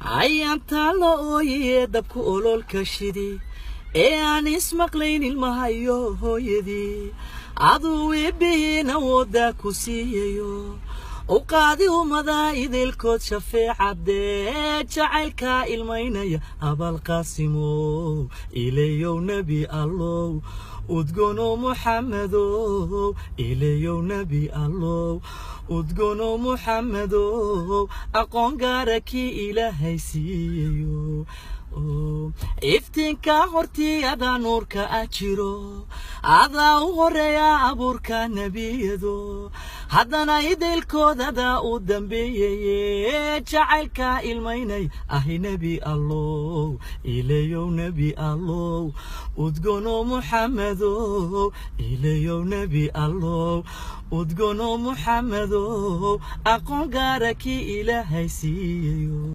ayaan taalo ooye dabku ololka shidi ee aan ismaqlayn ilmahayo hooyadii aduu eebbihiina wooda ku siiyayo u qaadi ummada idilkood shafeecadee jacaylka ilmaynaya abalqaasimo ilayow nebi allow udgono muxammadow ilayow nebi allow udgono muxammadow aqoon gaara kii ilaahay siiyayo iftiinka hortii adaa nuurka ajiro adaa u horeeya abuurka nebiyado haddana idilkoodada u dambeeyeye jacaylka ilmaynay ahi nebi allow ilayow nebi allow udgono muxammadow ilayow nebi allow udgono muxammadow aqoon gaara kii ilaahay siiyayo